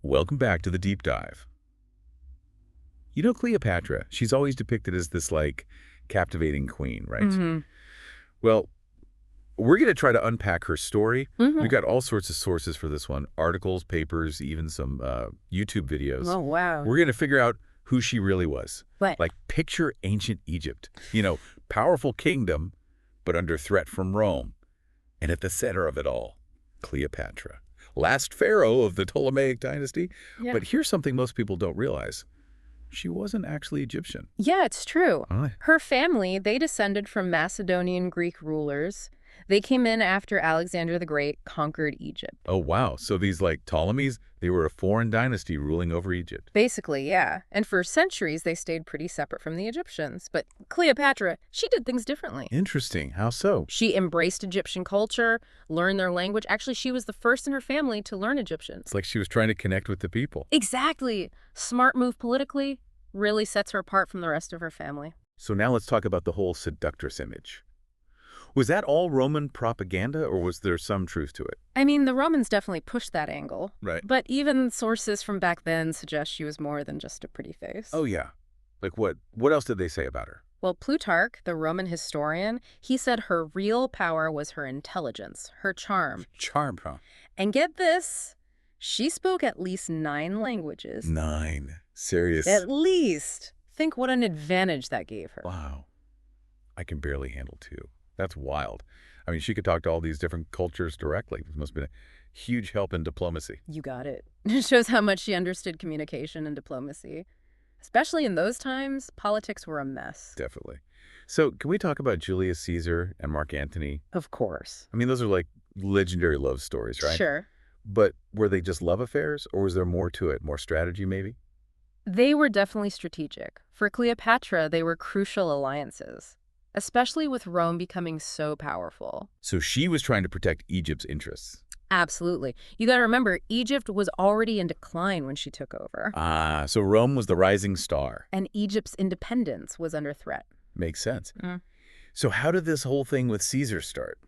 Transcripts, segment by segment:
Welcome back to the deep dive. You know Cleopatra, she's always depicted as this, captivating queen, right? Mm-hmm. Well, we're going to try to unpack her story. Mm-hmm. We've got all sorts of sources for this one, articles, papers, even some YouTube videos. Oh, wow. We're going to figure out who she really was. What? Like, picture ancient Egypt. Powerful kingdom, but under threat from Rome. And at the center of it all, Cleopatra. Last pharaoh of the Ptolemaic dynasty. Yeah. But here's something most people don't realize. She wasn't actually Egyptian. Yeah, it's true. Oh. Her family, they descended from Macedonian Greek rulers. They came in after Alexander the Great conquered Egypt. Oh, wow. So these, Ptolemies, they were a foreign dynasty ruling over Egypt. Basically, yeah. And for centuries, they stayed pretty separate from the Egyptians. But Cleopatra, she did things differently. Interesting. How so? She embraced Egyptian culture, learned their language. Actually, she was the first in her family to learn Egyptian. It's like she was trying to connect with the people. Exactly. Smart move politically, really sets her apart from the rest of her family. So now let's talk about the whole seductress image. Was that all Roman propaganda, or was there some truth to it? I mean, the Romans definitely pushed that angle. Right. But even sources from back then suggest she was more than just a pretty face. Oh, yeah. Like what? What else did they say about her? Well, Plutarch, the Roman historian, he said her real power was her intelligence, her charm. Charm, huh? And get this, she spoke at least 9 languages. 9. Serious? At least. Think what an advantage that gave her. Wow. I can barely handle 2. That's wild. I mean, she could talk to all these different cultures directly. It must have been a huge help in diplomacy. You got it. It shows how much she understood communication and diplomacy. Especially in those times, politics were a mess. Definitely. So can we talk about Julius Caesar and Mark Antony? Of course. I mean, those are legendary love stories, right? Sure. But were they just love affairs, or was there more to it? More strategy, maybe? They were definitely strategic. For Cleopatra, they were crucial alliances, especially with Rome becoming so powerful. So she was trying to protect Egypt's interests. Absolutely. You got to remember, Egypt was already in decline when she took over. Ah, so Rome was the rising star. And Egypt's independence was under threat. Makes sense. Mm. So how did this whole thing with Caesar start?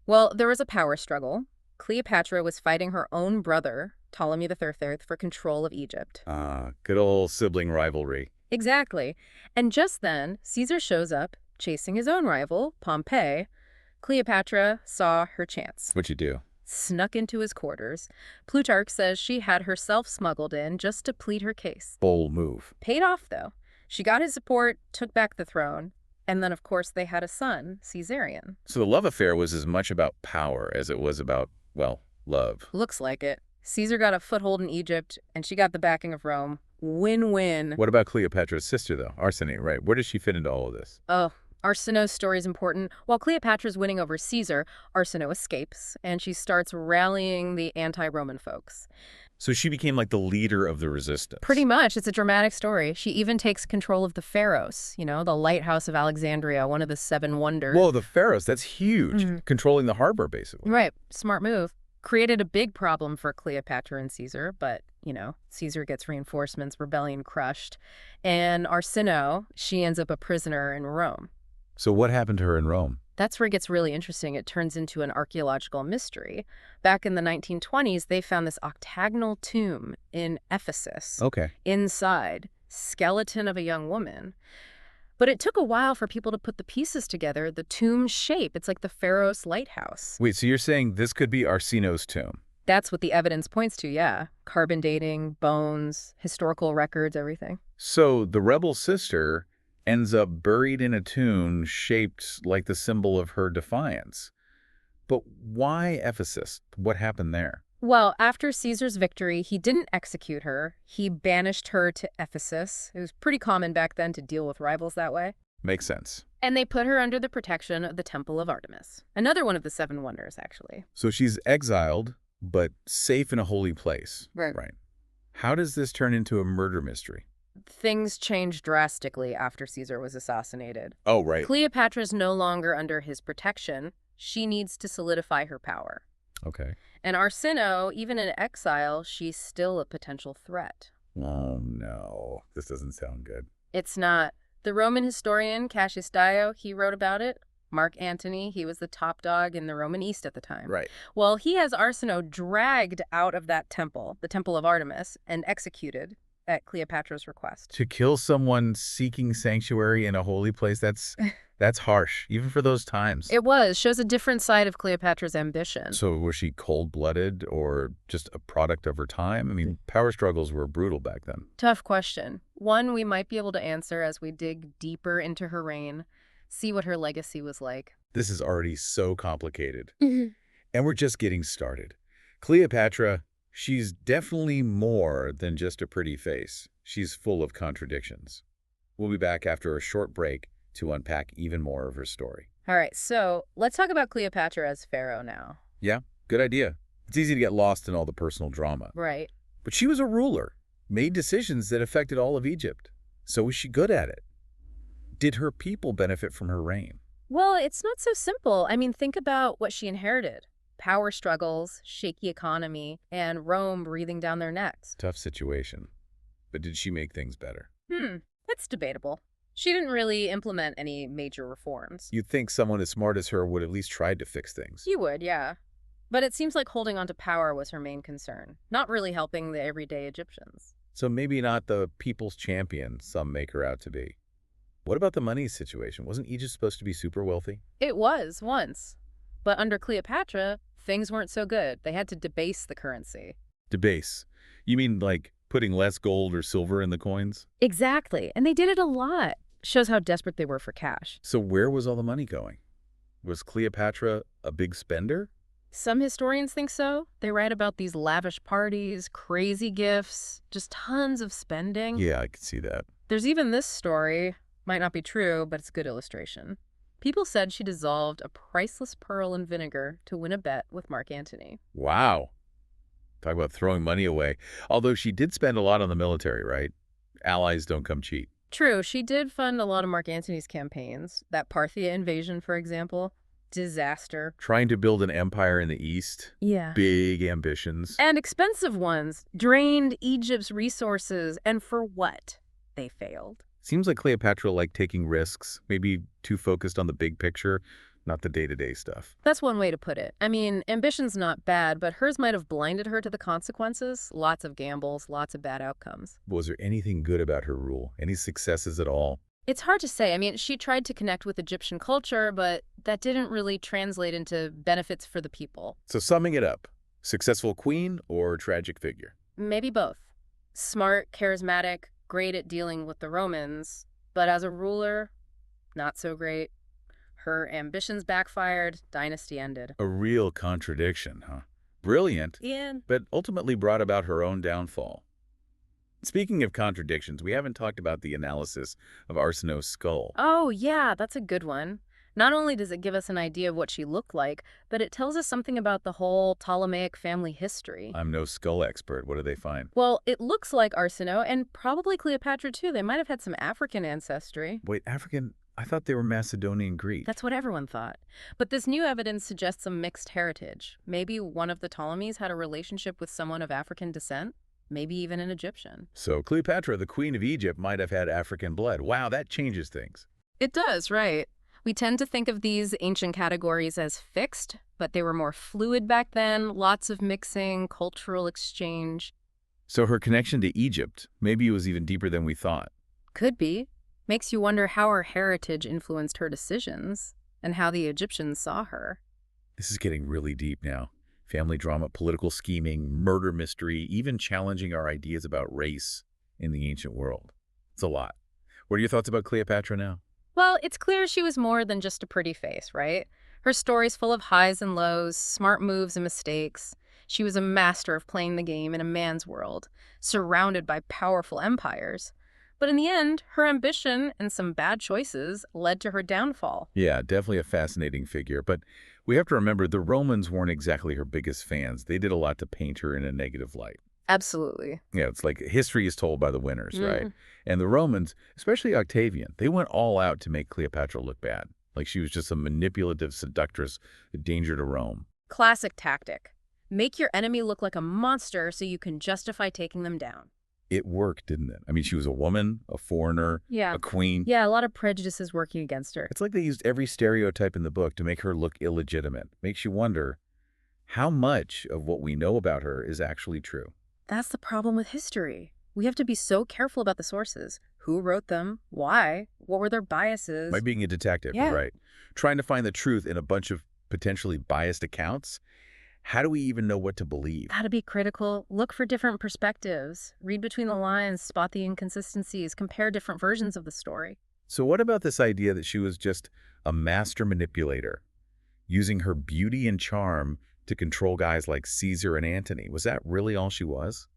Well, there was a power struggle. Cleopatra was fighting her own brother, Ptolemy III, for control of Egypt. Ah, good old sibling rivalry. Exactly. And just then, Caesar shows up, chasing his own rival, Pompey. Cleopatra saw her chance. What'd you do? Snuck into his quarters. Plutarch says she had herself smuggled in just to plead her case. Bold move. Paid off, though. She got his support, took back the throne, and then, of course, they had a son, Caesarion. So the love affair was as much about power as it was about, love. Looks like it. Caesar got a foothold in Egypt, and she got the backing of Rome. Win-win. What about Cleopatra's sister, though? Arsinoe, right? Where does she fit into all of this? Oh, Arsinoe's story is important. While Cleopatra's winning over Caesar, Arsinoe escapes, and she starts rallying the anti-Roman folks. So she became like the leader of the resistance. Pretty much. It's a dramatic story. She even takes control of the Pharaohs, the lighthouse of Alexandria, one of the 7 wonders. Whoa, the Pharaohs, that's huge. Controlling the harbor, basically. Right. Smart move. Created a big problem for Cleopatra and Caesar, but, Caesar gets reinforcements, rebellion crushed. And Arsinoe, she ends up a prisoner in Rome. So what happened to her in Rome? That's where it gets really interesting. It turns into an archaeological mystery. Back in the 1920s, they found this octagonal tomb in Ephesus. Okay. Inside, skeleton of a young woman. But it took a while for people to put the pieces together. The tomb's shape, it's like the Pharaoh's lighthouse. Wait, so you're saying this could be Arsinoe's tomb? That's what the evidence points to, yeah. Carbon dating, bones, historical records, everything. So the rebel sister ends up buried in a tomb shaped like the symbol of her defiance. But why Ephesus? What happened there? Well, after Caesar's victory, he didn't execute her. He banished her to Ephesus. It was pretty common back then to deal with rivals that way. Makes sense. And they put her under the protection of the Temple of Artemis. Another one of the 7 wonders, actually. So she's exiled, but safe in a holy place. Right. Right. How does this turn into a murder mystery? Things changed drastically after Caesar was assassinated. Oh, right. Cleopatra's no longer under his protection. She needs to solidify her power. Okay. And Arsinoe, even in exile, she's still a potential threat. Oh, no. This doesn't sound good. It's not. The Roman historian Cassius Dio, he wrote about it. Mark Antony, he was the top dog in the Roman East at the time. Right. Well, he has Arsinoe dragged out of that temple, the Temple of Artemis, and executed at Cleopatra's request. To kill someone seeking sanctuary in a holy place, that's harsh, even for those times. It shows a different side of Cleopatra's ambition. So was she cold-blooded or just a product of her time? I mean, power struggles were brutal back then. Tough question. One we might be able to answer as we dig deeper into her reign, see what her legacy was like. This is already so complicated. And we're just getting started. Cleopatra, she's definitely more than just a pretty face. She's full of contradictions. We'll be back after a short break to unpack even more of her story. All right, so let's talk about Cleopatra as pharaoh now. Yeah, good idea. It's easy to get lost in all the personal drama. Right. But she was a ruler, made decisions that affected all of Egypt. So was she good at it? Did her people benefit from her reign? Well, it's not so simple. I mean, think about what she inherited. Power struggles, shaky economy, and Rome breathing down their necks. Tough situation. But did she make things better? That's debatable. She didn't really implement any major reforms. You'd think someone as smart as her would at least try to fix things. You would, yeah. But it seems like holding on to power was her main concern, not really helping the everyday Egyptians. So maybe not the people's champion some make her out to be. What about the money situation? Wasn't Egypt supposed to be super wealthy? It was, once. But under Cleopatra, things weren't so good. They had to debase the currency. Debase. You mean like putting less gold or silver in the coins? Exactly. And they did it a lot. Shows how desperate they were for cash. So where was all the money going? Was Cleopatra a big spender? Some historians think so. They write about these lavish parties, crazy gifts, just tons of spending. Yeah, I could see that. There's even this story. Might not be true, but it's a good illustration. People said she dissolved a priceless pearl in vinegar to win a bet with Mark Antony. Wow. Talk about throwing money away. Although she did spend a lot on the military, right? Allies don't come cheap. True, she did fund a lot of Mark Antony's campaigns. That Parthia invasion, for example. Disaster. Trying to build an empire in the East. Yeah. Big ambitions. And expensive ones. Drained Egypt's resources. And for what? They failed. Seems like Cleopatra liked taking risks, maybe too focused on the big picture, not the day-to-day stuff. That's one way to put it. I mean, ambition's not bad, but hers might have blinded her to the consequences. Lots of gambles, lots of bad outcomes. But was there anything good about her rule? Any successes at all? It's hard to say. I mean, she tried to connect with Egyptian culture, but that didn't really translate into benefits for the people. So summing it up, successful queen or tragic figure? Maybe both. Smart, charismatic, great at dealing with the Romans, but as a ruler, not so great. Her ambitions backfired, dynasty ended. A real contradiction, huh? Brilliant, but ultimately brought about her own downfall. Speaking of contradictions, we haven't talked about the analysis of Arsinoe's skull. Oh, yeah, that's a good one. Not only does it give us an idea of what she looked like, but it tells us something about the whole Ptolemaic family history. I'm no skull expert. What do they find? Well, it looks like Arsinoe, and probably Cleopatra too. They might have had some African ancestry. Wait, African? I thought they were Macedonian Greek. That's what everyone thought. But this new evidence suggests some mixed heritage. Maybe one of the Ptolemies had a relationship with someone of African descent. Maybe even an Egyptian. So Cleopatra, the queen of Egypt, might have had African blood. Wow, that changes things. It does, right? We tend to think of these ancient categories as fixed, but they were more fluid back then, lots of mixing, cultural exchange. So her connection to Egypt, maybe it was even deeper than we thought. Could be. Makes you wonder how her heritage influenced her decisions and how the Egyptians saw her. This is getting really deep now. Family drama, political scheming, murder mystery, even challenging our ideas about race in the ancient world. It's a lot. What are your thoughts about Cleopatra now? Well, it's clear she was more than just a pretty face, right? Her story's full of highs and lows, smart moves and mistakes. She was a master of playing the game in a man's world, surrounded by powerful empires. But in the end, her ambition and some bad choices led to her downfall. Yeah, definitely a fascinating figure. But we have to remember the Romans weren't exactly her biggest fans. They did a lot to paint her in a negative light. Absolutely. Yeah, it's like history is told by the winners, right? And the Romans, especially Octavian, they went all out to make Cleopatra look bad. Like she was just a manipulative seductress, a danger to Rome. Classic tactic. Make your enemy look like a monster so you can justify taking them down. It worked, didn't it? I mean, she was a woman, a foreigner, Yeah. a queen. Yeah, a lot of prejudices working against her. It's like they used every stereotype in the book to make her look illegitimate. Makes you wonder how much of what we know about her is actually true. That's the problem with history. We have to be so careful about the sources. Who wrote them? Why? What were their biases? By being a detective, Yeah. right? Trying to find the truth in a bunch of potentially biased accounts. How do we even know what to believe? Gotta be critical, look for different perspectives, read between the lines, spot the inconsistencies, compare different versions of the story. So what about this idea that she was just a master manipulator, using her beauty and charm to control guys like Caesar and Antony? Was that really all she was?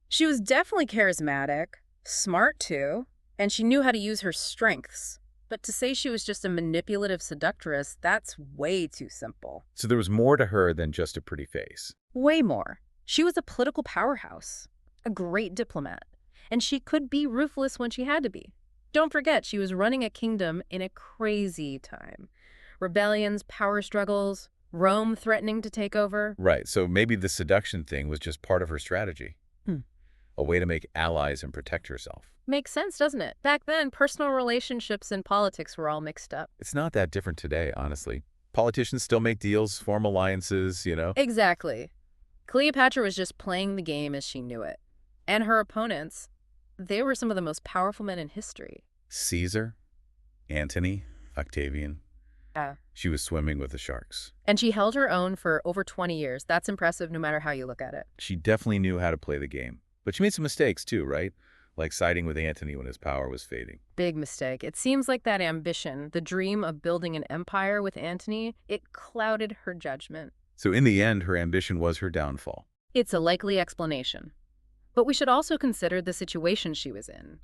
She was definitely charismatic, smart too, and she knew how to use her strengths. But to say she was just a manipulative seductress, that's way too simple. So there was more to her than just a pretty face. Way more. She was a political powerhouse, a great diplomat, and she could be ruthless when she had to be. Don't forget, she was running a kingdom in a crazy time. Rebellions, power struggles, Rome threatening to take over. Right, so maybe the seduction thing was just part of her strategy. A way to make allies and protect herself. Makes sense, doesn't it? Back then, personal relationships and politics were all mixed up. It's not that different today, honestly. Politicians still make deals, form alliances, you know? Exactly. Cleopatra was just playing the game as she knew it. And her opponents, they were some of the most powerful men in history. Caesar, Antony, Octavian. Yeah. She was swimming with the sharks. And she held her own for over 20 years. That's impressive no matter how you look at it. She definitely knew how to play the game. But she made some mistakes too, right? Like siding with Antony when his power was fading. Big mistake. It seems like that ambition, the dream of building an empire with Antony, it clouded her judgment. So in the end, her ambition was her downfall. It's a likely explanation. But we should also consider the situation she was in.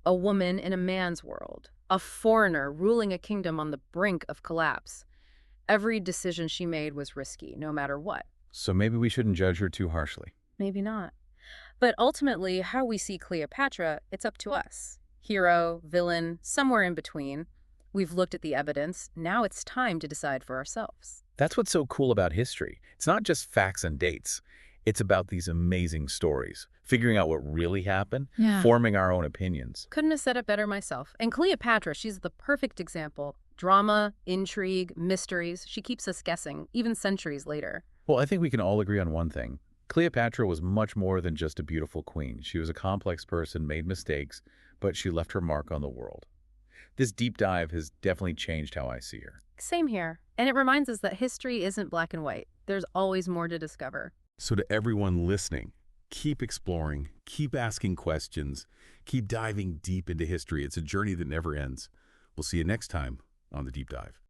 A woman in a man's world. A foreigner ruling a kingdom on the brink of collapse. Every decision she made was risky, no matter what. So maybe we shouldn't judge her too harshly. Maybe not. But ultimately, how we see Cleopatra, it's up to us. Hero, villain, somewhere in between. We've looked at the evidence. Now it's time to decide for ourselves. That's what's so cool about history. It's not just facts and dates. It's about these amazing stories, figuring out what really happened, forming our own opinions. Couldn't have said it better myself. And Cleopatra, she's the perfect example. Drama, intrigue, mysteries. She keeps us guessing, even centuries later. Well, I think we can all agree on one thing. Cleopatra was much more than just a beautiful queen. She was a complex person, made mistakes, but she left her mark on the world. This deep dive has definitely changed how I see her. Same here. And it reminds us that history isn't black and white. There's always more to discover. So to everyone listening, keep exploring, keep asking questions, keep diving deep into history. It's a journey that never ends. We'll see you next time on The Deep Dive.